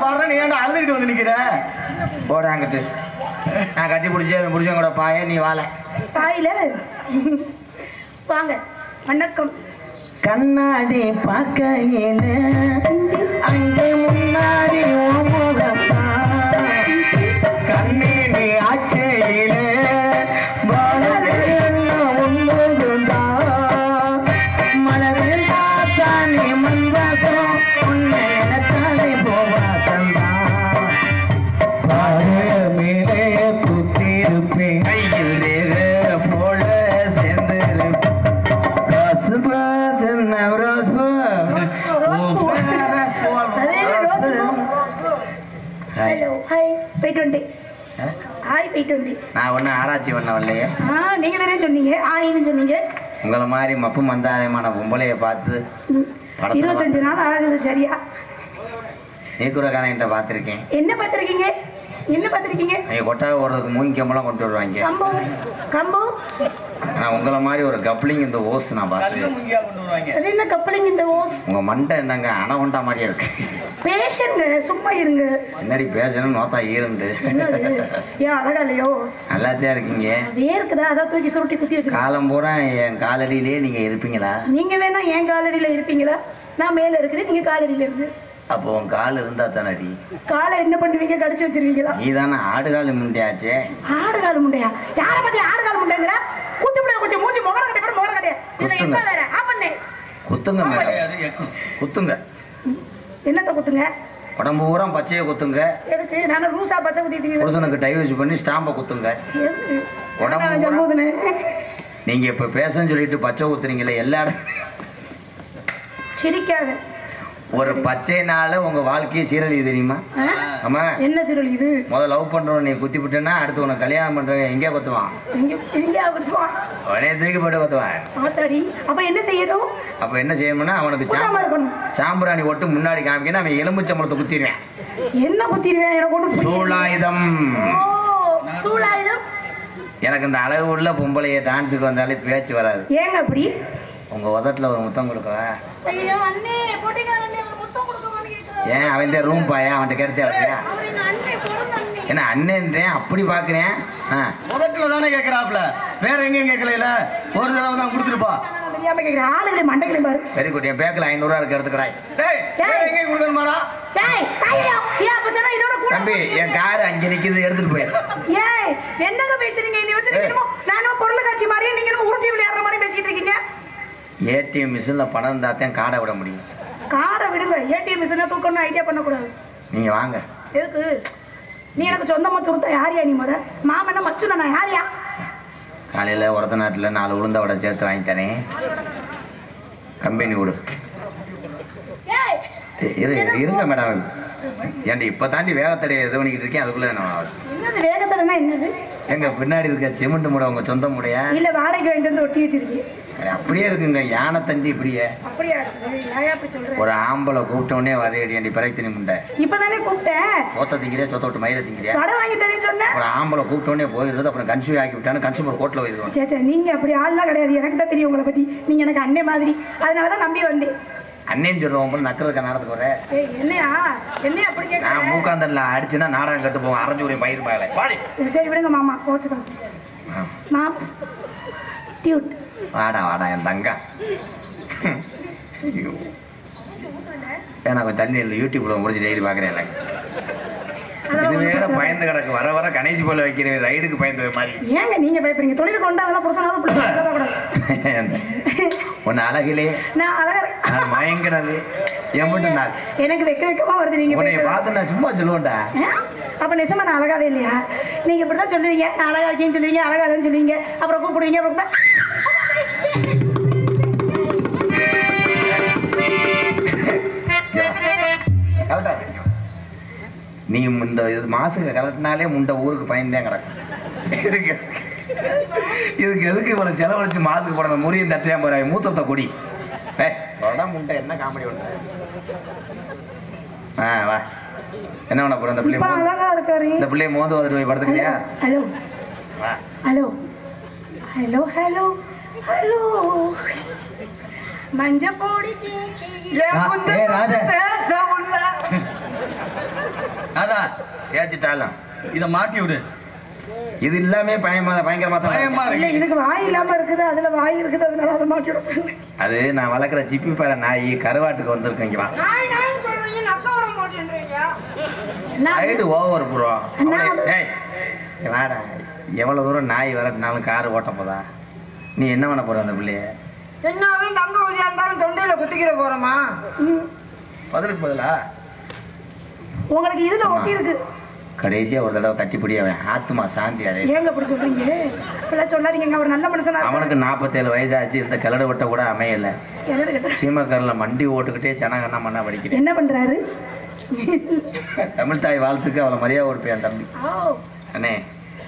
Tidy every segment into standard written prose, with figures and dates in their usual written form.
பாடுறேன், நீ ஏன்டா அழுதுகிட்டு வந்து நிக்கிற? போடாங்கிட்டு நான் கட்டி பிடிச்சேன் கூட பாய, நீ வாழ பாயில வாங்க. வணக்கம். கண்ணாடி பார்க்கையில அங்கே முன்னாடி கண்ணே நீ ஆக்கையில மலரில் தாத்தானே மண்வாசம் உன்னை நினைச்சாலே போவாசந்தா மேலே குத்திருப்பேன் கையில் ரேக போல சேர்ந்திருப்பேன். நான் ஒன்னும் ஆராய்ச்சி பண்ண வரலையே. நீங்க தானே சொன்னீங்க ஆயின்னு சொன்னீங்க. உங்களை மாதிரி மப்பு மந்தாரமான பொம்பளைய பார்த்து 25 நாள் ஆகுது. சரியா? நீக்குறக்காரன் பார்த்துருக்கேன். என்ன பார்த்துருக்கீங்க? என்ன பார்த்துருக்கீங்க? நீங்க கொட்டாவை ஓடுறதுக்கு மூங்கி கம்பெல்லாம் கொண்டு வருவாங்க. கம்பு நான் உங்களை மாதிரி ஒரு கப்ளிங் இந்த ஓஸ் நான் பார்த்தேன். என்ன கப்ளிங் இந்த ஓஸ்? உங்க மண்டை என்னங்க அணவண்டா மாதிரியா இருக்கு. பேஷங்க, சும்மா இருங்க. என்னடி பேசணும் நோத்தா ஈருண்டு. ஏன் அழகா இல்லையோ? நல்லாத்தான் இருக்கீங்க. வேர்க்குதா? அதான் தூக்கி சுருட்டி குத்தி வச்சு காலம் பூரா என் காலடியிலே நீங்க இருப்பீங்களா? நீங்க வேணா என் காலடியில இருப்பீங்களா? நான் மேல இருக்கிறேன், நீங்க காலடியில இருந்து. அப்போ உன் கால் இருந்தா தானடி. காலை என்ன பண்ணுவீங்க? கடிச்சு வச்சிருவீங்களா? நீ தானே ஆடுகால் முண்டையாச்சே. ஆடுகால் முண்டையா? யாரை பத்தி ஆடுகால் முண்டைங்கிற? குத்து முடியா குத்தி மூஞ்சி முகர கட்டி பேர் முகர கட்டியா? இதுல என்ன வேற? ஆப்பண்ணே குத்துங்க மேடம், குத்துங்க. என்னத்த குத்துங்க? உடம்பு பூரா பச்சையை குத்துங்க. எதுக்கு? நான் ரூசா பச்சை குத்தி புருஷனுக்கு டைவர்ஸ் பண்ணி ஸ்டாம்பை குத்துங்க. உடம்பு நீங்க இப்ப பேசன்னு சொல்லிட்டு பச்சை குத்துறீங்களே எல்லாரும். சிரிக்காத. ஒரு பச்சைனால உங்க வாழ்க்கையை சீரழி தெரியுமா? ஆமா. என்ன சீரழி இது? முதல்ல லவ் பண்றவன் நீ குத்தி விட்டேன்னா அடுத்து உனக்கு கல்யாணம் பண்றவன் எங்கே குத்துவான்? உடனே தூக்கி போட்டு குத்துவான். அப்ப என்ன செய்யணும்? அப்ப என்ன செய்யணும்னா அவனுக்கு சாம்பிராணி ஒட்டு முன்னாடி காமிக்கணும். அவன் எலும்புச்சம்பளத்தை குத்திடுவேன். என்ன குத்திடுவேன்? எனக்கு சூலாயுதம். சூலாயுதம். எனக்கு இந்த அளவு உள்ள பொம்பளைய டான்ஸுக்கு வந்தாலே பேச்சு வராது. ஏங்க அப்படி? உங்க உதட்டுல ஒரு முத்தம் கொடுக்கவா? ஐயோ அண்ணே போட்டிக்காரண்ணே ஒரு முத்தம் கொடுக்கவான்னு கேக்குறேன். ஏன் அவன் ரூம் பாயா? அவன்கிட்ட கேட்டே வச்சியா? அவர் எங்க அண்ணே பொறுங்க அண்ணே. என்ன அண்ணேன்றேன் அப்படி பாக்குறேன். உதட்டுல தானே கேக்குறாப்ல, வேற எங்கேயும் கேட்கல. ஒரு தடவை தான் கொடுத்துருப்பா. தெரியாம கேக்குற ஆளுங்களே மண்டைகளே பாரு. Very good. என் பேக்ல 500 இருக்கு, எடுத்துக்கடா. டேய் வேற எங்கேயும் கொடுக்கணுமாடா? டேய் ஐயோ ஏன் அப்ப சொன்னா இதோட கூட தம்பி என் கார் அங்க நிக்குது, எடுத்துட்டு போய். ஏய் என்னங்க பேசுறீங்க? இந்த வச்சிருக்கீங்க நானும் பொருள் காட்சி மாதிரியே நீங்க உருட்டி விளையாடுற மாதிரி பேசிட்டு இருக்கீங்க. ஏடிஎம் மிஷின்ல பணம் இருந்தா தான் காடை விட முடியும். காடை விடுங்க, ஏடிஎம் மிஷினை தூக்கணும்னு ஐடியா பண்ணக்கூடாது. நீங்க வாங்க. எதுக்கு? நீ எனக்கு சொந்தமா தூத்தா யாரியா? நீ முத மாமன்னா மச்சுனா நான் யாரியா? காலையில உரத்த நாட்டுல 4 உளுந்த வடை சேர்த்து வாங்கி தரேன். கம்பெனி விடு. இருங்க மேடம். ஏன்டி இப்ப தாண்டி வேகத்தடை எது பண்ணிக்கிட்டு இருக்கேன், அதுக்குள்ள என்னது வேகத்தடைனா என்னது? எங்க பின்னாடி இருக்க சிமெண்ட் மூட உங்க சொந்த மூடையா? இல்ல வாடகை வாங்கிட்டு வந்து ஒட்டி வச்சிருக்கீங்க. அப்படியே இருக்குங்க யானை தந்தி. இப்படியே அப்படியா இருக்குது? ஒரு ஆம்பளை கூப்பிட்டோடனே வரையடி பிறகு முண்டை. இப்பதானே கூப்பிட்டேன். சொத்த திங்கிறியா? சொத்த விட்டு மயிரை திங்கிறியா? வடை வாங்கி தரேன்னு சொன்னேன். ஒரு ஆம்பளை கூப்பிட்டோடனே போயிடுறது. அப்புறம் கன்சியூ ஆக்கி விட்டானு கன்சூமர் கோர்ட்ல போயிருக்கோம். சே நீங்க அப்படி ஆள்லாம் கிடையாது. எனக்கு தான் தெரியும் உங்களை பத்தி. நீங்க எனக்கு அண்ணே மாதிரி, அதனாலதான் நம்பி வந்தேன். அண்ணேன்னு சொல்றவங்க போல நக்கிறதுக்கு நடத்துக்கு வர. என்னையா என்னையா அப்படி கேட்க? நான் மூக்காந்தல்ல அடிச்சுன்னா நாடகம் கட்டு போவோம். அரைஞ்சு ஒரு பயிர் மேலே பாடி. சரி விடுங்க மாமா, கோச்சுக்கோ. Moms Dude. வாடா வாடா என் தங்கா. நான் கொஞ்சம் தண்ணி இல்லை, யூடியூப்ல முடிச்சு டெய்லி பார்க்குறேன். இது வேற பயந்து கிடக்கு. வர வர கணேசி போல வைக்கிறேன், ரைடுக்கு பயந்து மாதிரி. ஏங்க நீங்க பயப்படுறீங்க? தொழில் கொண்டு அதெல்லாம் புருஷனாவது ஒன்னு அழகிலே நான் அழகா மயங்கிறது எனக்கு வெக்க வெக்கமா வருது. நீங்க பார்த்து நான் சும்மா சொல்லுவேன்டா. அப்ப நிஜமா நான் அழகாவே இல்லையா? நீங்க இப்படிதான் சொல்லுவீங்க, நான் அழகா இருக்கேன்னு சொல்லுவீங்க, அழகா இல்லைன்னு சொல்லுவீங்க, அப்புறம் கூப்பிடுவீங்க. அப்புறம் நீ இந்த மாசுக்கு கலட்டினாலே முண்டை ஊருக்கு பயந்தேன் கிடக்கும். இதுக்கு எதுக்கு இவ்வளவு செலவழிச்சு மாசுக்கு போட? முறியும் தட்டியா போற மூத்தத்தை குடி. முண்டை என்ன காமெடி ஒன்று. வா என்ன பண்ண போற? இந்த பிள்ளைய மோந்து வந்துட்டு போய் படுத்துக்கிறியா? Hello hello hello hello hello மஞ்ச போடி அதான் தேய்ச்சிட்டாலும் இதை மாட்டி விடு. இது எல்லாமே பயங்கரமா இல்ல இதுக்கு வாய் இல்லாம இருக்குது, அதுல வாய் இருக்குது, அதனால அதை மாட்டி விட சொன்னேன். அது நான் வளர்க்குற ஜிப்பி பாரு நாய் கருவாட்டுக்கு வந்திருக்கேன். இங்க வா. Over bro. வாடா, எவ்வளவு தூரம் நாய் வரட்டினாலும் காரு ஓட்ட போதா? நீ என்ன பண்ண போற அந்த பிள்ளைய? என்னதான் தங்க ஊதியா இருந்தாலும் தொண்டையில குத்திக்கிற போறோமா? பதிலுக்கு பதிலா உங்களுக்கு இதுல ஒட்டி இருக்கு. கடைசியா ஒரு தடவை கட்டிப்பிடி அவன் ஆத்மா சாந்தி அடைய. ஏங்க அப்படி சொல்றீங்க? இப்பெல்லாம் சொல்லாதீங்க, அவர் நல்ல மனுஷனா. அவனுக்கு 47 வயசாச்சு, இந்த கிளடு வட்ட கூட அமையல. சீமக்கரில் மண்டி ஓட்டுக்கிட்டே சனகண்ணா மண்ணா படிக்கிறேன். என்ன பண்றாரு? தமிழ் தாய் வாழ்த்துக்கு அவளை மரியாதை கொடுப்பேன் தம்பி. அண்ணே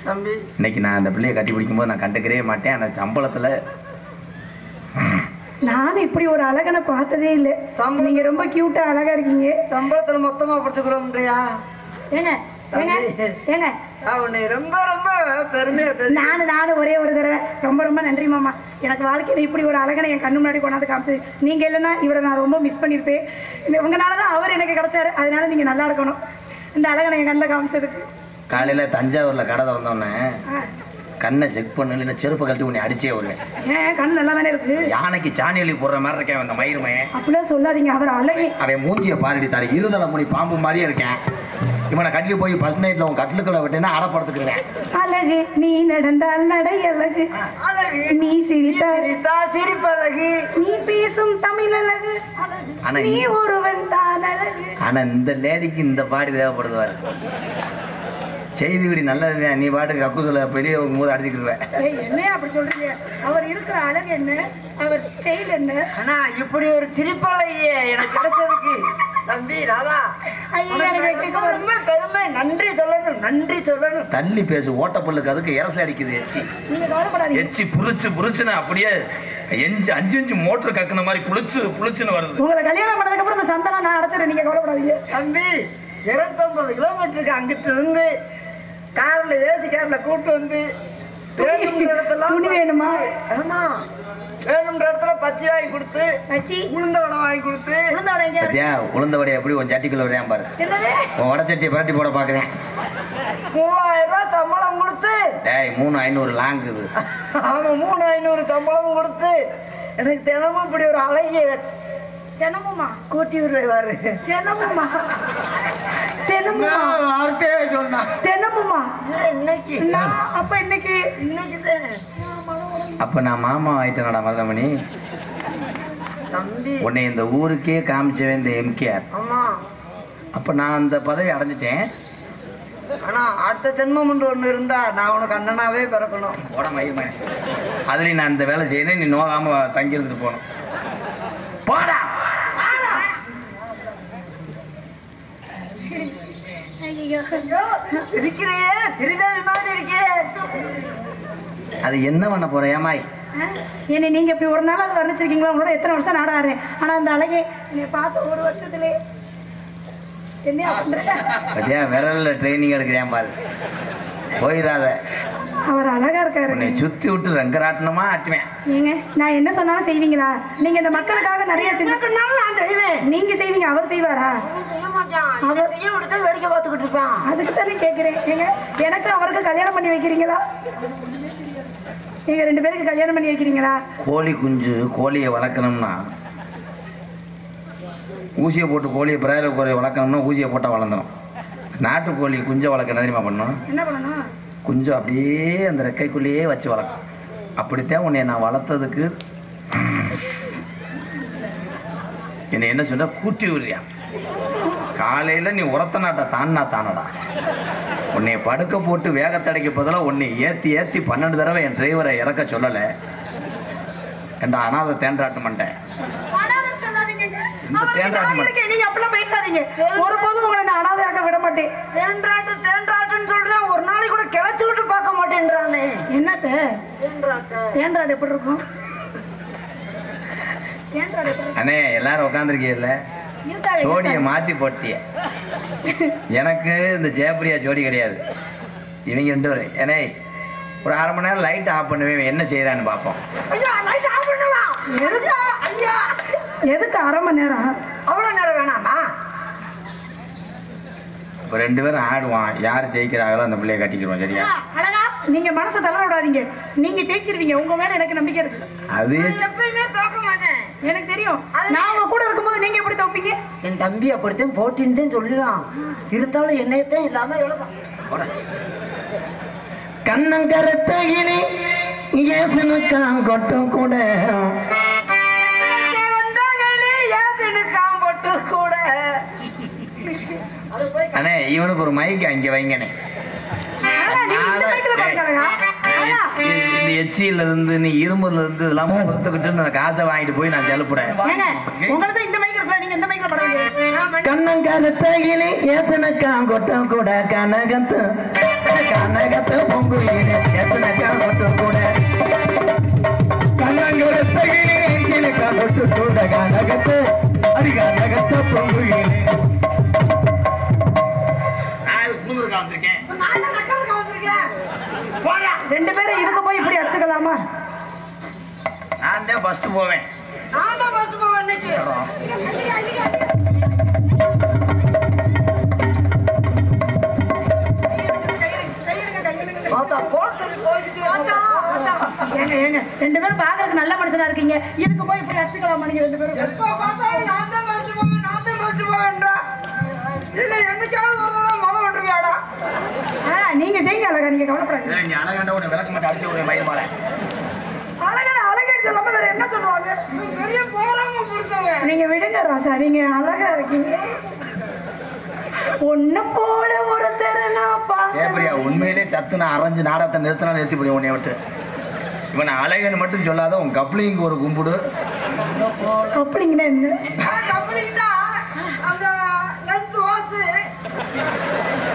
தம்பி, இன்னைக்கு நான் அந்த பிள்ளையை கட்டி பிடிக்கும் போது நான் கண்டுக்கவே மாட்டேன். அந்த சம்பளத்துல நானும் இப்படி ஒரு அழகனை பார்த்ததே இல்லை. நீங்க ரொம்ப கியூட்டா அழகா இருக்கீங்க. சம்பளத்துல மொத்தமா படுத்துக்கிறோம்ன்றியா? ஏங்க ஏங்க ஏங்க அவனை ரொம்ப ரொம்ப பெருமையா நானும் ஒரே ஒரு தடவை ரொம்ப ரொம்ப நன்றி மாமா. எனக்கு வாழ்க்கையில் இப்படி ஒரு அழகனை என் கண்ணு முன்னாடி கொண்டாந்து காமிச்சது நீங்க இல்லைன்னா இவரை நான் ரொம்ப மிஸ் பண்ணியிருப்பேன். உங்களாலதான் அவர் எனக்கு கிடைச்சாரு. அதனால நீங்க நல்லா இருக்கணும். இந்த அழகனை என் கண்ணில் காமிச்சதுக்கு. காலையில தஞ்சாவூர்ல கடை திறந்தோன்னே கண்ணை செக் பண்ணு, இல்லை செருப்பை கழட்டி உன்னை அடிச்சே வருவேன். ஏன் கண்ணு நல்லா தானே இருக்கு? யானைக்கு சாணி அள்ளி போடுற மாதிரி இருக்கேன் அந்த மயிருமையன். அப்படிலாம் சொல்லாதீங்க, அவர் அழகி. அவன் மூஞ்சியை பாரடி தாரு, இருதலை முடி பாம்பு மாதிரியே இருக்கேன். இவனை கட்டில் போய் ஃபர்ஸ்ட் நைட்ல உன் கட்டிலுக்குள்ள விட்டேன்னா அடப்படுத்துக்கிறேன். அழகு நீ நடந்தால் நடை அழகு, அழகு நீ சிரித்தால் சிரிப்பழகு, நீ பேசும் தமிழ் அழகு, நீ ஒருவன் தான் அழகு. ஆனா இந்த லேடிக்கு இந்த பாடி தேவைப்படுவாரு. செய்தி விடி நல்லது, நீ பாட்டுக்கு கக்கூசில் வெளியே போகும்போது அடிச்சுக்கிடுவேன். என்னையா அப்படி சொல்றீங்க? அவர் இருக்கிற அழகு என்ன, அவர் ஸ்டைல் என்ன? ஆனா இப்படி ஒரு சிரிப்பழகிய எனக்கு கிடைச்சதுக்கு தம்பி ராதா ரொம்ப பெருமை. நன்றி சொல்லணும். தள்ளி பேசு, ஓட்டப்பல்லுக்கு அதுக்கு இரசை அடிக்குது. எச்சி புளிச்சுன்னு அப்படியே 5 மோட்டர் கக்குன மாதிரி புளிச்சுன்னு வருது. உங்களை கல்யாணம் பண்ணதுக்கு அப்புறம் இந்த சந்தனம் நான் அடைச்சிடறேன், நீங்க கவலைப்படாதீங்க. தம்பி 250 கிலோமீட்டருக்கு அங்கிட்டு இருந்து கார்ல ஏசி கார்ல கூட்டு வந்து துணி வேணுமா? ஆமா, வேணுன்ற இடத்துல பச்சை வாங்கி கொடுத்து, உளுந்த வடை வாங்கி கொடுத்து. உளுந்த வடை எப்படி உன் சட்டிக்குள்ள வரையான் பாரு. உன் வடை சட்டியை பரட்டி போட பாக்குறேன். 3000 ரூபாய் சம்பளம் கொடுத்து, 3500 லாங்குது. அவன் 3500 சம்பளம் கொடுத்து எனக்கு தினமும் இப்படி ஒரு அழகிய தினமுமா கூட்டி விடுறாரு. அப்ப நான் மாமா ஆயிட்டேனடா மருதமணி. உன்னை இந்த ஊருக்கே காமிச்சவன் இந்த எம்கேஆர். அப்ப நான் அந்த பதவி அடைஞ்சிட்டேன். ஆனா அடுத்த ஜென்மம் ஒன்று இருந்தா நான் உனக்கு அண்ணனாவே பிறக்கணும். அதுல நான் இந்த வேலை செய்யணும். நீ நோகாம தங்கி இருந்துட்டு போகணும். போடா. அது என்ன பண்ண போற ஏமாய்? என்னை நீங்க இப்படி ஒரு நாள் அது வர்ணிச்சிருக்கீங்களா? உங்களோட எத்தனை வருஷம் நாடா ஆடுறேன். ஆனா அந்த அழகே நீ பார்த்த ஒரு வருஷத்துல என்ன விரல்ல ட்ரைனிங் எடுக்கிறேன் பாரு. போயிடாத. அவர் அழகா இருக்காரு. உன்னை சுத்தி விட்டு ரங்கராட்டனமா ஆட்டுவேன். நீங்க நான் என்ன சொன்னாலும் செய்வீங்களா? நீங்க இந்த மக்களுக்காக நிறைய செஞ்சுனாலும் நான் செய்வேன். நீங்க செய்வீங்க, அவர் செய்வாரா? அவர் வேடிக்கை பார்த்துக்கிட்டு இருப்பான். அதுக்கு தானே கேட்கிறேன். ஏங்க எனக்கு அவருக்கு கல்யாணம் பண்ணி வைக்கிறீங்களா? நீங்க 2 பேருக்கு கல்யாணம் பண்ணி வைக்கிறீங்களா? கோழி குஞ்சு கோழியை வளர்க்கணும்னா ஊசியை போட்டு கோழியை பிராயிலர் கோழியை வளர்க்கணும்னா ஊசியை போட்டால் வளர்ந்துடும். நாட்டுக்கோழி குஞ்சை வளர்க்க தெரியுமா பண்ணணும்? என்ன பண்ணணும்? குஞ்சு அப்படியே அந்த ரெக்கைக்குள்ளேயே வச்சு வளர்க்கும். அப்படித்தான் உன்னை நான் வளர்த்ததுக்கு என்னை என்ன சொல்ற கூட்டி விடுறியா? காலையில் நீ உரத்த நாட்டை தானடா. உன்னை படுக்க போட்டு வேகத்தடைக்க பதிலாக உன்னை ஏற்றி 12 தடவை என் டிரைவரை இறக்க சொல்லலை. என்ற அனாதை தேன்றாட்டம் பண்ணிட்டேன். ஒருபோதும் உங்களை நான் அனாதையாக விட மாட்டேன். தேன்றாட்டுன்னு சொல்றேன். ஒரு நாளைக்கு கூட கிளச்சி விட்டு பார்க்க மாட்டேன்றானே. என்னத்த தேன்றாடு எப்படி இருக்கும்? அண்ணே எல்லாரும் உட்காந்துருக்கீல்ல, ஜோடியை மாத்தி போட்டிய. எனக்கு இந்த ஜெயப்பிரியா ஜோடி கிடையாது. இவங்க 2 பேரும். ஏனே ஒரு 1/2 மணி நேரம் லைட் ஆஃப் பண்ணுவேன், என்ன செய்யறான்னு பார்ப்போம். எதுக்கு 1/2 மணி நேரம்? அவ்வளவு நேரம் வேணாமா? இப்போ 2 பேரும் ஆடுவான், யார் ஜெயிக்கிறாங்களோ அந்த பிள்ளைய கட்டிக்கிறோம். சரியா? அழகா நீங்க மனசை தளர விடாதீங்க, நீங்க ஜெயிச்சிருவீங்க. உங்க மேல எனக்கு நம்பிக்கை இருக்கு. அது எப்பயுமே தோக்க மாட்டேன், எனக்கு தெரியும். நான் உங்க கூட இருக்கும்போது நீங்க எப்படி தோப்பீங்க? என் தம்பி அப்படித்தான் போட்டின்னு தான் சொல்லுவான், இருந்தாலும் என்னையத்தான் இல்லாம எழுதான். கண்ணங்கரத்தகிலே ஏசனுக்காம் கொட்டும் கூட அண்ணே, இவனுக்கு ஒரு மைக் அங்கே வைங்கண்ணே. இந்த எச்சியில இருந்து நீ இரும்புல இருந்து இதெல்லாம் கொடுத்துக்கிட்டு நான் காசை வாங்கிட்டு போய் நான் செலுப்புறேன். கண்ணங்கரத்தகிலே ஏசனுக்காம் கொட்டும் கூட கனகத்து கனகத்து பொங்குயிலே ஏசனுக்காம் கொட்டும் கூட கண்ணங்கரத்தகிலே ஏசனுக்காம் கொட்டும் கூட கனகத்து அடி கனகத்து பொங்குயிலே. ரெண்டு பேரும் இதுக்கு போய் இப்படி அடிச்சுக்கலாமா? நான் தான் ஃபர்ஸ்ட் போவேன். ஏங்க 2 பேரும் பாக்குறதுக்கு நல்ல மனுஷனா இருக்கீங்க, இதுக்கு போய் இப்படி அடிச்சுக்கலாமா நீங்க 2 பேரும்? நீங்க செய்யுங்க அழகா, நீங்க கவலைப்படாதீங்க. அழகாண்ட உன்னை விளக்க மாட்டேன் அடிச்சு ஒரு மயிர் மாலை. அழகா அழகா சொல்லாம வேற என்ன சொல்லுவாங்க? பெரிய போராம கொடுத்தவன். நீங்க விடுங்க ராசா, நீங்க அழகா இருக்கீங்க. ஒண்ணு போல ஒருத்தர் நான் சேப்பரியா, உண்மையிலே சத்து நான் அரைஞ்சு நாடகத்தை நிறுத்தினா நிறுத்தி போய் உன்னை விட்டு. இவன் அழகன்னு மட்டும் சொல்லாத, உன் கப்ளிங்கு ஒரு கும்பிடு. கப்ளிங்னா என்ன? கப்ளிங்னா அந்த லென்த் வாஸ்.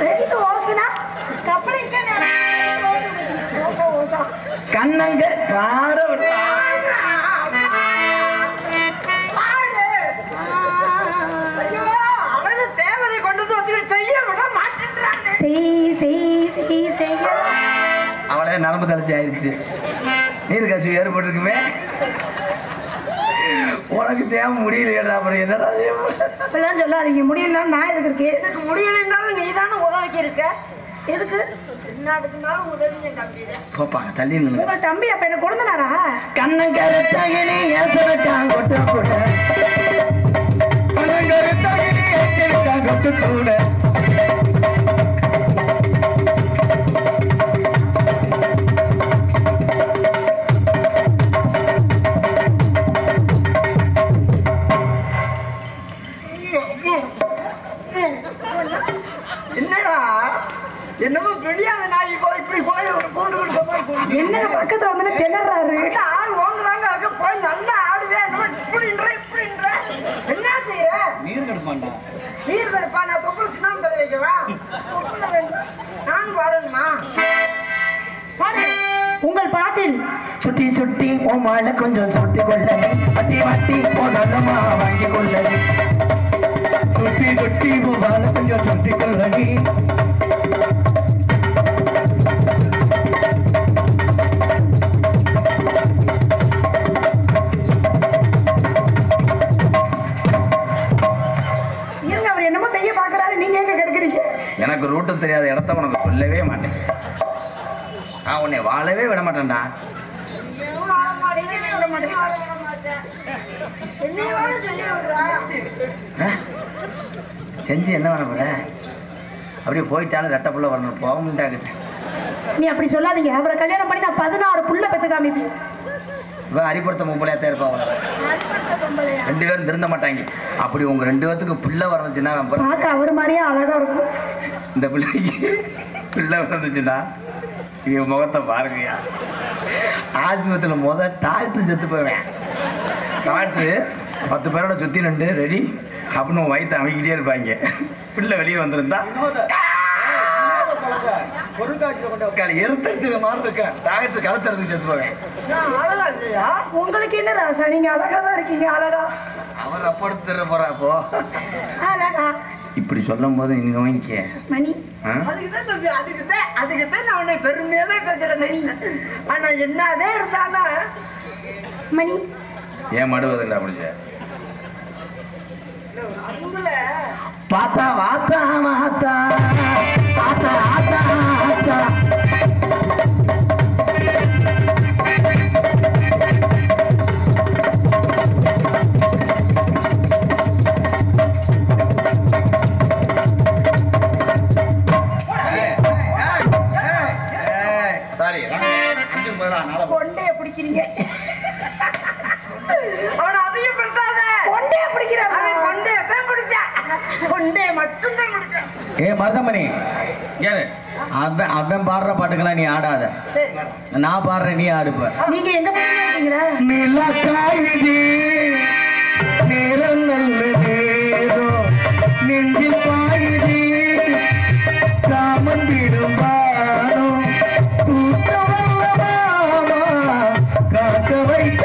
லென்த் வாஸ்னா கப்ளிங் கண்ணங்க பாட அவளே நரம்பு தலைச்சி ஆயிடுச்சு. நீர் கசிவு ஏற்பட்டிருக்குமே, உனக்கு தேவை முடியலையடா. அப்புறம் என்னடா இப்பெல்லாம் சொல்லாதீங்க. முடியல நான் எதுக்கு இருக்கேன்? எனக்கு முடியலைன்னாலும் நீ தானே உதவிக்கு இருக்க. எதுக்கு? என்னதுக்குனாலும் உதவி என் தம்பி தான். போப்பா தள்ளி நின்று. உங்க தம்பி அப்ப என்ன கொடுத்தனாரா? கண்ணங்கரத்தகிலே ஏசனுக்காம் கொட்டும் கூட கண்ணங்கரத்தகிலே ஏசனுக்காம் கொட்டும் கூட என்னடா என்னமோ பெரியாத நாய் போய் இப்படி போய் கூண்டு போய் என்ன பக்கத்துல வந்து திணறாரு. ஆள் வாங்குறாங்க, அங்க போய் நல்லா ஆடுவேன். என்னமோ இப்படின்ற என்ன செய்யற? நீர் கடுப்பாண்டா. நீர் கடுப்பா? நான் தொப்புள சுண்ணாம்பு தர வைக்கவா? நானும் பாடணுமா? உங்கள் பாட்டில் சுட்டி சுட்டி ஓமால கொஞ்சம் சுட்டி கொள்ளடி, வட்டி வட்டி போதமா வாங்கி கொள்ளடி, சுட்டி சுட்டி ஓமால கொஞ்சம் சுட்டி கொள்ளடி. அவர் என்னமோ செய்ய பாக்குறாரு, நீங்க எங்க கெடுக்கிறீங்க? எனக்கு ரூட்டு தெரியாத இடத்த உனக்கு சொல்லவே மாட்டேன். நான் உன்னை வாழவே விட மாட்டேன்டா. செஞ்சு என்ன பண்ண போற? அப்படியே போயிட்டாலும் ரெட்டை புள்ள வரணும், போக முடியாங்கிட்ட. நீ அப்படி சொல்லாதீங்க. அவரை கல்யாணம் பண்ணி நான் 16 புள்ள பெத்து காமிப்பேன். இவன் அரிப்படுத்த மும்பளையாத்தான் இருப்பான். 2 பேரும் திருந்த மாட்டாங்க. அப்படி உங்க 2 பேத்துக்கு பிள்ளை வரந்துச்சுன்னா பார்க்க அவர் மாதிரியே அழகா இருக்கும். இந்த பிள்ளைக்கு பிள்ளை வரந்துச்சுன்னா இவன் முகத்தை பாருங்கய்யா. ஆஸ்பத்திரியில் டாக்டர் செத்து போவேன். டாக்டரு 10 பேரோட சுற்றி நின்று ரெடி அப்படின்னு வயிற்று அமைக்கிட்டே இருப்பாங்க. பிள்ளை வெளியே வந்திருந்தா எருத்தடிச்சது மாதிரி இருக்கேன். டாக்டர் கழுத்தறுத்து செத்து போவேன். உங்களுக்கு என்ன ராசா, நீங்க அழகா தான் இருக்கீங்க. அழகா அவர் அப்படி போறாப்போ அழகா இப்படி சொல்லும் போது நீ நோய்க்க மணி. அதுக்குதான் நான் உன்னை பெருமையாவே பேசுறேன். ஆனா என்னதே இருந்தானா மணி ஏன் மடுவதில்லை அப்படிச்ச பார்த்தா வாத்தா வாத்தா கொண்டே மட்டும்தான் குடிப்பேன். ஏ மருதமணி ஏறு. அவன் பாடுற பாட்டுக்கெல்லாம் நீ ஆடாத, நான் பாடுறேன் நீ ஆடுப்ப. நீங்க எங்க போறீங்களா? நேரம் நல்ல நேரம் நெஞ்சில் பாயுது காமன் விடும்பானோ தூக்கவல்லமா காக்க வைக்க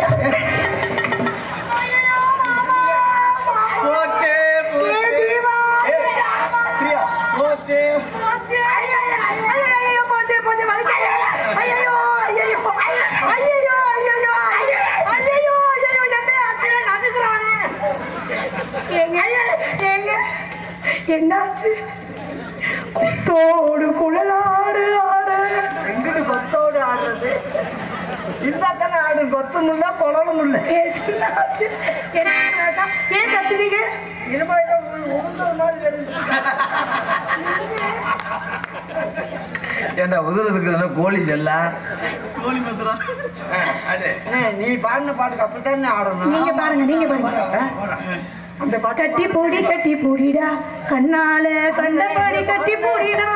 என்னாச்சு? கொத்தோடு குழலாடு ஆடு. எங்கிட்டு கொத்தோடு ஆடுறது? இருந்தாத்தானே ஆடு. கொத்தும் இல்ல குழலும் இல்ல. என்னாச்சு? என்ன ஏன் கத்துறீங்க? உகுந்தது மாதிரி தெரியுது. ஏண்டா உதறதுக்கு கோழி செல்லா கோழி மசரா? நீ பாடின பாட்டுக்கு அப்படித்தான் ஆடணும். நீங்க பாருங்க, நீங்க பாருங்க. அந்த பாட்டு கட்டி பூடிடா கண்ணால கண்டபடி கட்டி பூடிடா.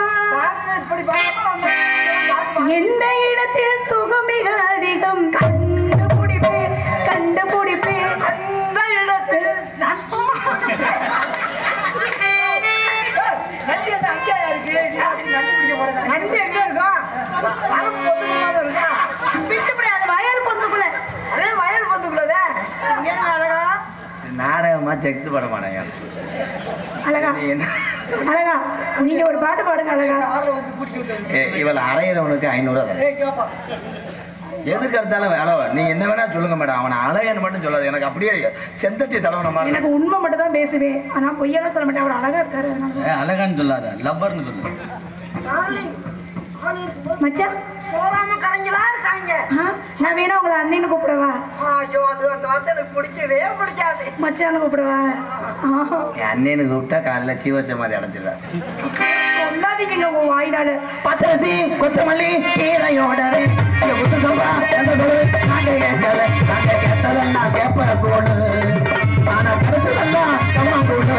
எந்த இடத்தில் சுகம் மிக அதிகம் கண்டுபிடிப்பேன் கண்டுபிடிப்பேன் அந்த இடத்தில் நண்டு எங்க இருக்கும்? வயல் பொந்துக்குள்ள. அதே வயல் பொந்துக்குள்ளதே. அழகா நாடகமா செக்ஸ் பட மாட்டேங்க. அழகா அழகா நீங்க ஒரு பாட்டு பாடுங்க அழகா. இவள் அரையிறவனுக்கு 500 தரேன். எதுக்கு எடுத்தாலும் அளவு நீ என்ன வேணா சொல்லுங்க மேடம். அவனை அழகன்னு மட்டும் சொல்லாது. எனக்கு அப்படியே செந்தட்டி தடவன மாதிரி. எனக்கு உண்மை மட்டும் தான் பேசுவேன். ஆனா பொய்யெல்லாம் சொல்ல மாட்டேன். அவர் அழகா இருக்காரு. அழகான்னு சொல்லாத, லவ்வர்னு சொல்லு. மச்சான் போகாம கரைஞ்சலா இருக்காங்க. நான் வேணா உங்களை அண்ணன்னு கூப்பிடவா? ஐயோ அது அந்த வார்த்தை எனக்கு பிடிக்கவே பிடிக்காது. மச்சான்னு கூப்பிடவா? அண்ணனு கூப்பிட்டா காலைல சீவசமாதி அடைஞ்சிருவார். சொல்லாதீங்க உங்க வாயினால. பச்சரிசி கொத்தமல்லி கீரையோட கேட்டதெல்லாம் கேப்ப கூடு ஆனா கிடைச்சதெல்லாம் கம்மா கூடு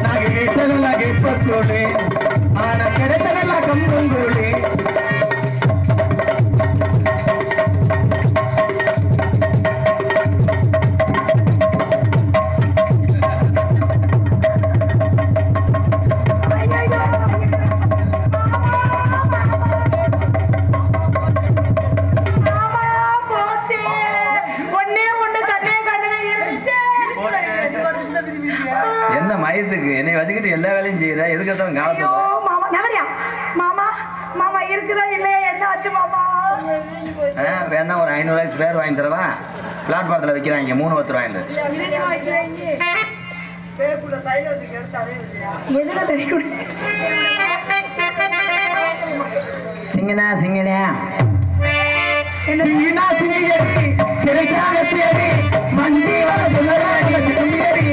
நாங்க கேட்டதெல்லாம் கேப்ப கூடு ஆனா கிடைச்சதெல்லாம் கம்பங்கூடு. என்ன மயத்துக்கு என்னை வச்சுக்கிட்டு எல்லா வேலையும் செய்யற? எதுக்கு தான் காலத்துல மாமா நவரியா? மாமா மாமா இருக்குதா இல்லையா? என்ன ஆச்சு மாமா? வேணா ஒரு 500 ரூபாய்க்கு ஸ்பேர் வாங்கி தரவா? பிளாட்பாரத்தில் வைக்கிறாங்க 3 10 ரூபாயில. சிங்கனா சிங்கனா சிங்கனா சிங்கடி சிறைச்சால தேடி மஞ்சி வர சொல்லறாங்க சிங்கடி.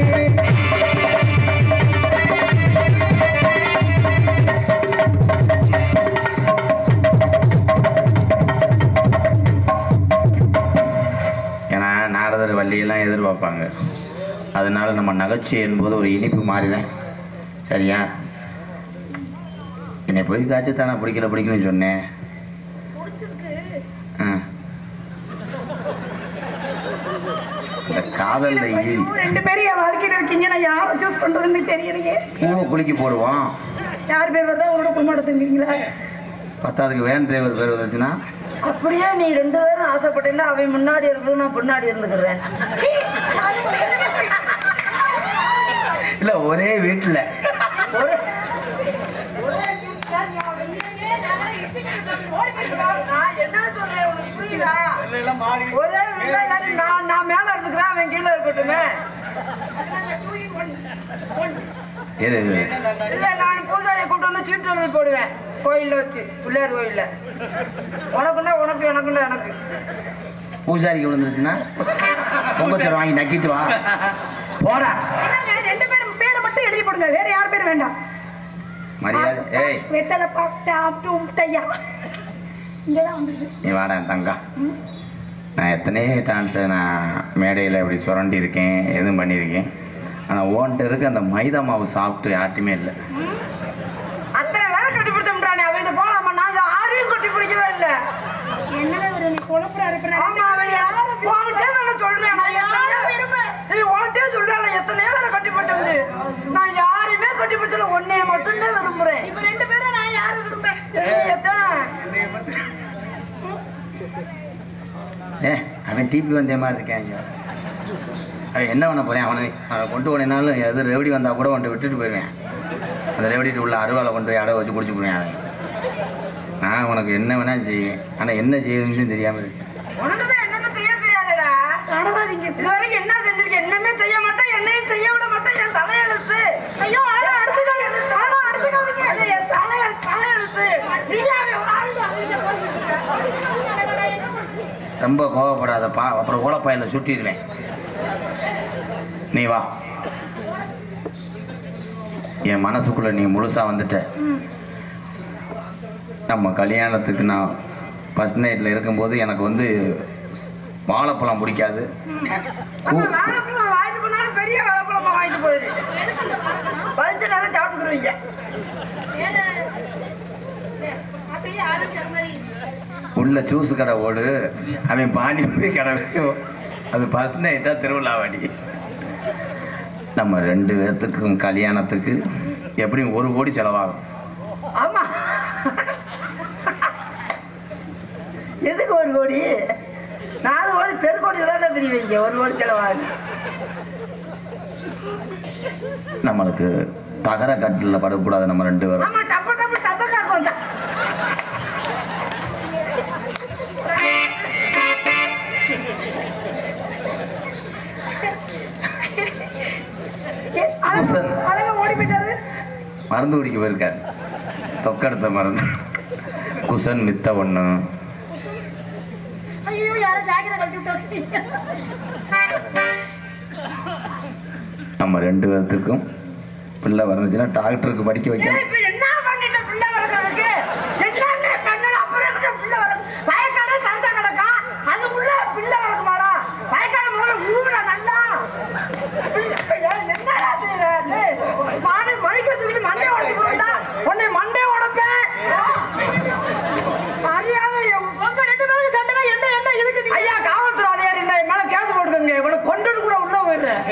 ஏன்னா நாரதர் வள்ளியெல்லாம் எதிர்பார்ப்பாங்க. அதனால நம்ம நகைச்சுவை என்பது ஒரு இனிப்பு மாறிதான். சரியா? என்னை போய் காய்ச்சத்தானே பிடிக்கலன்னு சொன்னேன். இந்த காதல்ல 2 பேரும் என் வாழ்க்கையில இருக்கீங்க. நான் யாரை சூஸ் பண்றதுன்னு தெரியலையே. பூவை குளிக்க போடுவோம். யார் பேர் வருதா உங்களோட குடும்பம் தந்துருக்கீங்களா? 10க்கு வேன் டிரைவர் பேர் வந்துச்சுன்னா அப்படியே நீ 2 பேரும் ஆசைப்பட்டீங்கன்னா அவன் முன்னாடி இருக்கணும், நான் பின்னாடி இருந்துக்கிறேன். இல்ல ஒரே வீட்டுல ஒரே நான் மேல இருந்துக்கிறேன், அவன் கீழே இருக்கட்டுமே. இல்ல நான் பூஜாரியை கூப்பிட்டு வந்து சீட்டு எழுதி போடுவேன் கோயில்ல வச்சு, பிள்ளையார் கோயில்ல. உனக்குன்னா உனக்கு, எனக்குன்னா எனக்கு. பூஜாரிக்கு விழுந்துருச்சுன்னா பொங்கச்சோறு வாங்கி நக்கிட்டு வா போடா. 2 பேரும் பேரை மட்டும் எழுதி போடுங்க, வேற யார் பேர் வேண்டாம். மரியாதை. ஏய் வெத்தலை தையா இங்கதான் வந்துருக்கு. நீ வாடா தங்கா. நான் எத்தனையோ டான்ஸை நான் மேடையில் இப்படி சுரண்டி இருக்கேன், எதுவும் பண்ணியிருக்கேன். ஆனால் ஓன்ட்டு இருக்கு அந்த மைதா மாவு சாப்பிட்டு யார்ட்டுமே இல்லை. அத்தனை வேலை கட்டி பிடிச்சோம்ன்றானே அவங்க போலாமா? நாங்க யாரையும் கட்டி பிடிக்கவே இல்லை. என்னடா ஒரு நீ குழப்பறா இருக்கிற? ஆமா, அவன் யாரை போன்ட்டே நான் சொல்றேன். நான் யாரும் விரும்பேன். நீ ஓன்ட்டே சொல்றேன் எத்தனை வேலை கட்டி பிடிச்சோம்னு. நான் யாரையுமே கட்டி பிடிச்சல, ஒன்னே மட்டும்தான் விரும்புறேன். இப்ப 2 பேரும் நான் யாரை விரும்பேன்? அவன் டிபி வந்தே மாதிரி இருக்கேன். அவன் என்ன பண்ண போறேன்? அவனை கொண்டு போனாலும் எது ரெவடி வந்தா கூட கொண்டு விட்டுட்டு போயிடுவேன். அந்த ரெவடிட்டு உள்ள அருவாலை கொண்டு போய் அடை வச்சு குடிச்சு போடுவேன். அவன் நான் உனக்கு என்ன வேணா செய்வேன், ஆனால் என்ன செய்யணும்னு தெரியாம இருக்கு. உனக்குதான் என்னமே செய்ய தெரியாதுடா. இதுவரைக்கும் என்ன செஞ்சிருக்கேன்? என்னமே செய்ய மாட்டேன், என்னையும் செய்ய விட மாட்டேன். என் தலையெழுத்து. ஐயோ, அழகா அடிச்சுக்காதீங்க. என் தலையெழுத்து. ரொம்ப கோவப்படாதப்பா, அப்புறம் ஓலப்பாயில சுட்டிடுவேன். நீ வா, என் மனசுக்குள்ள நீ முழுசா வந்துட்ட. நம்ம கல்யாணத்துக்கு நான் ஃபர்ஸ்ட் நைட்டில் இருக்கும்போது எனக்கு வந்து வாழைப்பழம் பிடிக்காது. வாழைப்பழம் வாங்கிட்டு போனாலும் பெரிய வாழைப்பழமா வாங்கிட்டு போயிரு. 10 நாளும் சாப்பிட்டுக்குருவீங்க. உள்ள ஜூஸ் கடை ஓடு, அவன் பானிபூரி கடை அது ஃபர்ஸ்ட் நைட்டா திருவிழாவாடி. நம்ம 2 பேர்த்துக்கும் கல்யாணத்துக்கு எப்படியும் 1 கோடி செலவாகும். ஆமா, எதுக்கு 1 கோடி? 4 கோடி தெருக்கோடியில் தான் தெரிவிங்க. 1 கோடி செலவாகும். நம்மளுக்கு தகர கட்டில் படக்கூடாது நம்ம 2 பேரும். ஆமா, டப்பு டப்பு சத்தம் வந்தா அழகா ஓடி போயிட்டாரு. மருந்து குடிக்க போயிருக்காரு, தொக்கடுத்த மருந்து. குசன் மித்த ஒண்ணு. ஐயோ, யாரும் ஜாக்கெட்டை கழட்டி விட்டாங்க. நம்ம 2 பேர்த்துக்கும் பிள்ளை வந்துச்சுன்னா டாக்டருக்கு படிக்க வைக்கணும். என்ன பண்ணிட்ட பிள்ளை வரதுக்கு? எல்லாமே பண்ணல, அப்புறம் பிள்ளை வர வயக்காட தரத்த கிடக்கா. அதுக்குள்ள பிள்ளை வரக்குமாடா? வயக்காட முதல்ல உழுவுடா நல்லா. என்னடா செய்யறாரு? மாடு மணிக்க தூக்கிட்டு மண்டே உடச்சு போடா. உன்னை மண்டே உடப்பேன். அறியாத உங்க 2 பேருக்கு சண்டை. என்ன என்ன இதுக்கு? ஐயா, காவல்துறை அதிகாரி இருந்தா மேல கேஸ் போட்டுக்கோங்க. இவனை கொண்டுட்டு கூட உள்ள போயிடுறேன்.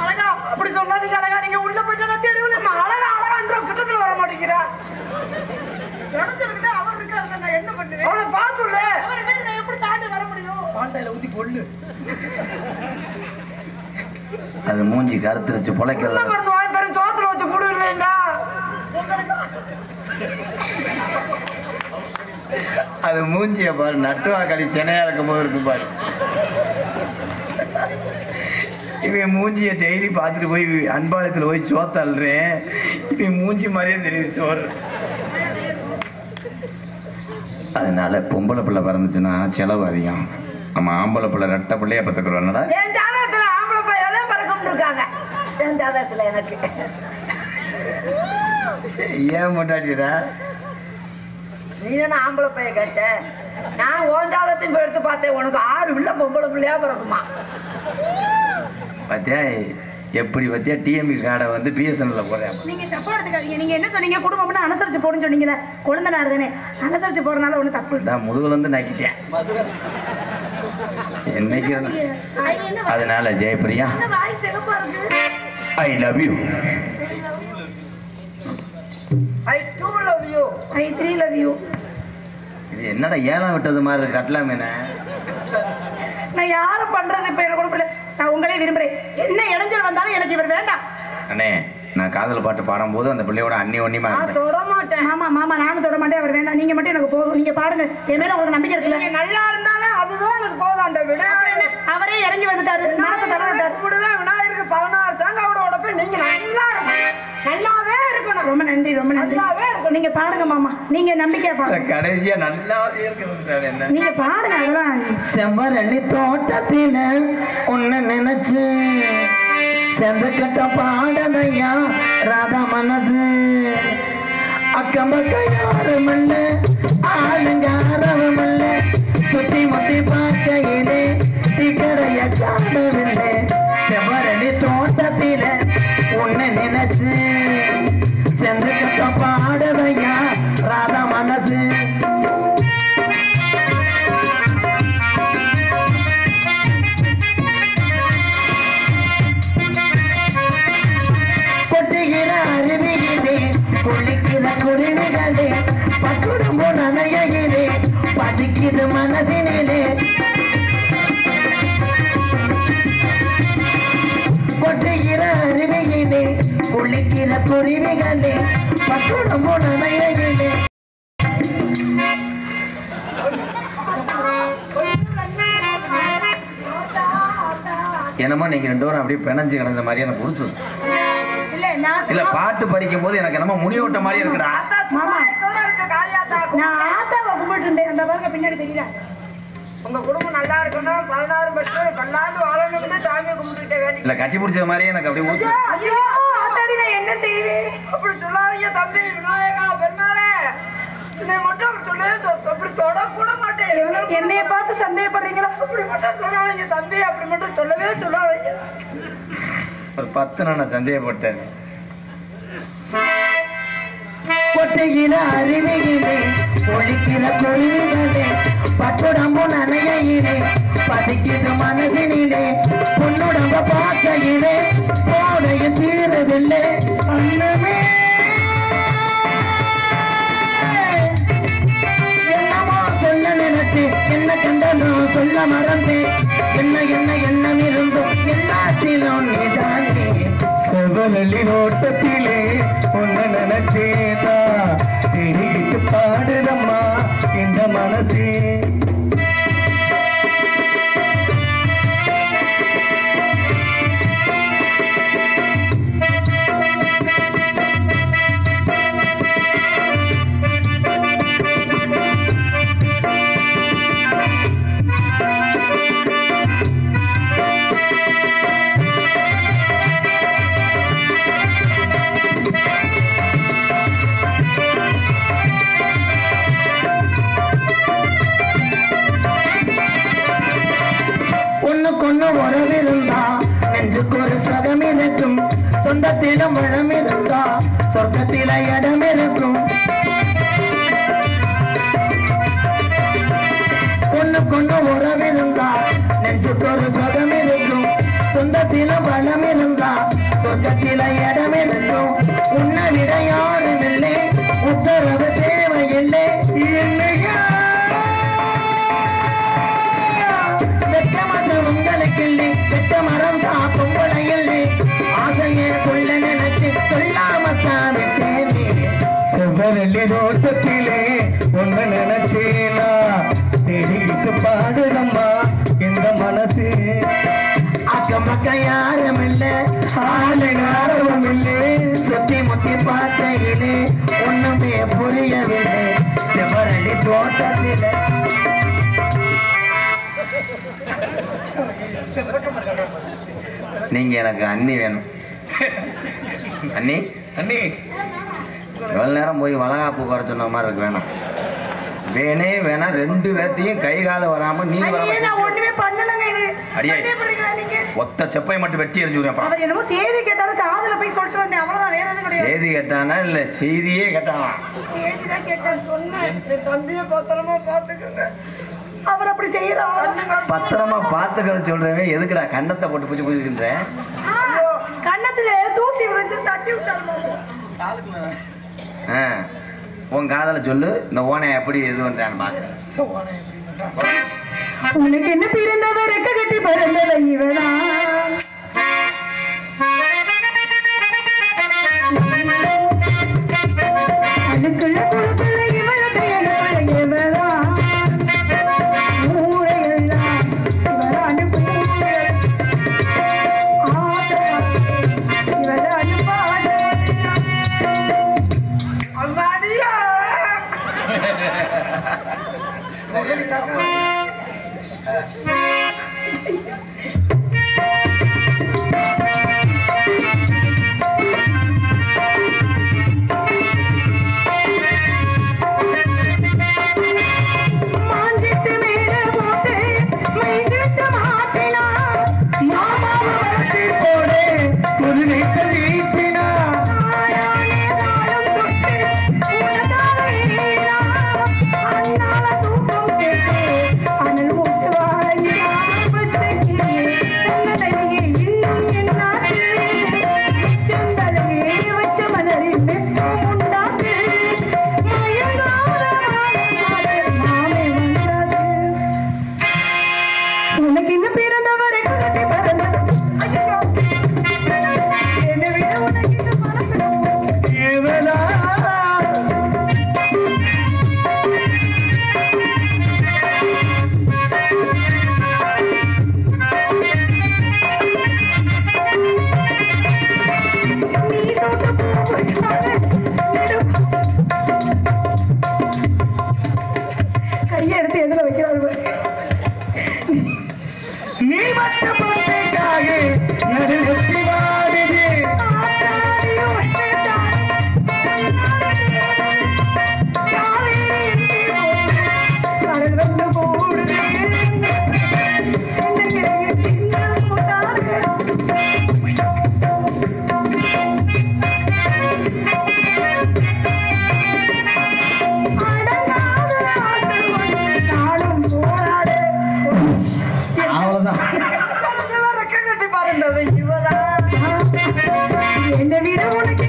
அழகா அப்படி சொல்லாதீங்க. அழகா நீங்க உள்ள போயிட்டா தெருவில் அழகா அழகான்ற கிட்டத்துல வர மாட்டேங்கிறா. நடந்திருக்குது, அவர் இருக்காரு. நான் என்ன பண்ணுவேன்? அவனை பார்த்துல அவரை பேர் நான் எப்படி தாண்டி வர முடியும்? பாண்டையில ஊத்தி கொள்ளு. அது மூஞ்சி கருத்துருச்சு பொழைக்கிறது. மருந்து வாங்கி தரேன், சோத்துல வச்சு கொடுக்கலா. அது மூஞ்சிய பாரு, நட்டுவா களி சென்னையா இருக்கும் போது இருக்கும் பாரு. இவன் மூஞ்சியை டெய்லி பார்த்துட்டு போய் அன்பாலத்தில் போய் சோத்தல்றேன். இவன் மூஞ்சி மாதிரியே தெரியுது சோறு. அதனால பொம்பளை பிள்ளை பிறந்துச்சுன்னா செலவு அதிகம். நம்ம ஆம்பளை பிள்ளை 2 பிள்ளைய பத்துக்கிறோம்டா. என் ஜாதகத்துல ஆம்பளை பையன் தான் பிறக்கும் இருக்காங்க. என் ஜாதகத்துல எனக்கு ஏன் முட்டாட்டிடா? நீ என்ன ஆம்பளை பையன் கேட்ட? நான் உன் ஜாதகத்தையும் போய் எடுத்து பார்த்தேன். உனக்கு 6 பிள்ளை பொம்பளை பிள்ளையா பிறக்குமா? பார்த்தியா எப்படி? பார்த்தியா டிஎம்பி கார்டை வந்து பிஎஸ்என்எல்ல போறேன். நீங்க தப்பா எடுத்துக்காதீங்க. நீங்க என்ன சொன்னீங்க? குடும்பம்னா அனுசரிச்சு போடுன்னு சொன்னீங்களே. குழந்தைனார் தானே, அனுசரிச்சு போறதுனால ஒன்றும் தப்பு இல்லை. நான் முதுகுல இருந்து நக்கிட்டேன் என்னைக்கு. அதனால ஜெயபிரியா, வாய் சிகப்பா இருக்கு. I love you. I too love you. I 3 love you. இது என்னடா ஏலம் விட்டது மாதிரி இருக்கு? கட்டலாமேன நான் யாரை பண்றது? இப்ப எனக்கு கூட நான் உங்களே விரும்புறேன். என்ன இடைஞ்சல் வந்தாலும் எனக்கு இவர் வேண்டாம். அண்ணே, நான் காதல் பாட்டு பாடும்போது அந்த பிள்ளையோட அண்ணி ஒன்னிமா தொட மாட்டேன். மாமா மாமா நானும் தொட மாட்டேன். அவர் வேண்டாம். நீங்க மட்டும் எனக்கு போதும். நீங்க பாடுங்க. என் மேல உங்களுக்கு நம்பிக்கை இருக்குல்ல? நீங்க நல்லா இருந்தாலும் அதுவே எனக்கு போதும். அந்த விட அவரே இறங்கி வந்துட்டாரு. மனசு தரவிட்டாரு. விடுவேன். விநாயகருக்கு 16 தேங்காவோட உடப்ப நீங்க நல்லா இருக்கணும். நல்லாவே இருக்கணும். ரொம்ப நன்றி, ரொம்ப நன்றி. நல்லாவே இருக்கணும். நீங்க பாடுங்க மாமா. நீங்க நம்பிக்கையா பாடுங்க. கடைசியா நல்லா இருக்கிறது என்ன? நீங்க பாடுங்க. அதெல்லாம் செம்பரணி தோட்டத்தில உன்னை நினைச்சு செந்த கட்ட பாடதையா ராதா மனசு. அக்கம் பக்கம் யாரும் இல்ல, ஆளுங்க யாரும் இல்ல, சுத்தி முத்தி பார்க்கையிலே திக்கரைய காணவில்லை. செம்பரணி தோட்டத்தில உன்னை நினைச்சு சென்று கட்ட பாடுதையா ராதா மனசு கொட்டுகிற அருவியிலே குளிக்கிற குருவிகளே பக்குடும்பு நனையிலே பசிக்குது மனசினிலே கொட்டுகிற அருவியிலே குளிக்கிற குருவிகளே பக்குடும்பு நனையிலே என்னமோ நீங்க 2 பேரும் அப்படியே பிணைஞ்சு கிடந்த மாதிரி எனக்கு புடிச்சது. சில பாட்டு படிக்கும் போது எனக்கு என்னமோ முனியோட்ட மாதிரி இருக்குடா. மாமா நான் ஆத்தாவை கும்பிட்டு இருந்தேன். அந்த பாருங்க பின்னாடி தெரியல. உங்க குடும்பம் நல்லா இருக்கணும், 16 வருஷம் பல்லாண்டு வாழணும்னு சாமியை கும்பிட்டுட்டே வேண்டி. இல்ல கட்டி பிடிச்ச மாதிரியே எனக்கு அப்படியே ஊத்து. ஐயோ ஆத்தாடி நான் என்ன செய்வேன்? அப்படி சொல்லாதீங்க தம்பி விநாயகா பெருமாளே. என்னை மட்டும் அப்படி சொல்லவே அப்படி தொட கூட மாட்டேன். என்னைய பார்த்து சந்தேகப்படுறீங்களா? அப்படி மட்டும் சொல்லாதீங்க தம்பி, அப்படி மட்டும் சொல்லவே சொல்லாதீங்க. ஒரு 10 நான் சந்தேகப்பட்டேன். கொட்டுகிற அருவியிலே ஒழிக்கிற கொழுவிகளே பட்டுடம்பு நனையிலே பசிக்குது மனசினிலே பொன்னுடம்ப பார்க்கையிலே போடைய தீரதில்லை அண்ணமே என்னமோ சொல்ல நினைச்சு என்ன கண்டனோ சொல்ல மறந்தேன் என்ன என்ன எண்ணம் இருந்தோம் எல்லாத்திலும் நீதானே செவனலி ஓட்டத்திலே உன்னை நினைச்சேதா தேடிட்டு பாடுதம்மா இந்த மனசே உறவிருந்தா நெஞ்சுக்கு ஒரு சுகம் இருக்கும் சொந்தத்திலும் மழம் இருந்தா சொர்க்கத்தில இடம் இருக்கும் ஒண்ணுக்கொன்னு உறவிருந்தா நெஞ்சுக்கு ஒரு சுகம் இருக்கும் சொந்தத்திலும் பலம் இருந்தா சொர்க்கத்தில இடம் இருக்கும் உன்னை விட யாரும் இல்லை உத்தரவு தேவையில்லை என்னையா உங்களுக்கில்லை பெற்ற மரம் தான் பொம்பளை இல்லை ஆசையே சொல்ல நினைச்சு சொல்லாமத்தான் விட்டேனே செவ்வரலி ரோட்டத்திலே உன்னை நினைச்சேனா தேடிட்டு பாடுதம்மா இந்த மனசு அக்கம் பக்கம் யாரும் இல்லை ஆளு யாரும் இல்லை சுத்தி முத்தி பார்த்தையிலே ஒண்ணுமே புரியவில்லை செவ்வரலி தோட்டத்திலே நீங்க எனக்கு அண்ணி வேணும். அண்ணி அண்ணி எவ்வளவு நேரம் போய் வளகாப்பு குறை சொன்ன மாதிரி இருக்கு. வேணாம் வேணே வேணா 2 பேர்த்தையும் கை கால வராம நீ ஒண்ணுமே பண்ணலங்க. இது அடியே ஒத்த செப்பை மட்டும் வெட்டி எரிஞ்சுக்கிறேன். அவர் என்னமோ செய்தி கேட்டாரு, காதுல போய் சொல்லிட்டு வந்தேன், அவ்வளவுதான், வேற எதுவும் கிடையாது. செய்தி கேட்டானா இல்ல செய்தியே கேட்டானா? செய்தி தான் கேட்டேன் சொன்னேன். என் தம்பியை பத்திரமா பாத்துக்கங்க. அவர் அப்படி செய்யறாரு. பத்திரமா பாத்துக்கிற சொல்றேன். எதுக்குடா கண்ணத்தை போட்டு பூச்சி பூச்சிக்கின்ற? கண்ணத்துல தூசி விழுந்து தட்டி விட்டாரு. உன் காதல சொல்லு, இந்த ஓனை எப்படி இது பண்றான்னு பாக்குறேன். உனக்கு என்ன பிறந்தவர் ரெக்க கட்டி பிறந்தவ இவனா அதுக்குள்ள குழுக்குள்ள இவனுக்கு இவனா ஊரையெல்லாம் இவர அனுப்பி இவர அனுப்பாத அம்மாடியா மாமாவை வளர்ச்சி போடு புது வீட்டில் கையை எடுத்து எதுல வைக்கிறாரு நீ மற்ற பொண்ணுக்காக நடுவத்தி வாடுது கடல் வந்து போடுது அவ்வளவுதான் என்ன விட உனக்கு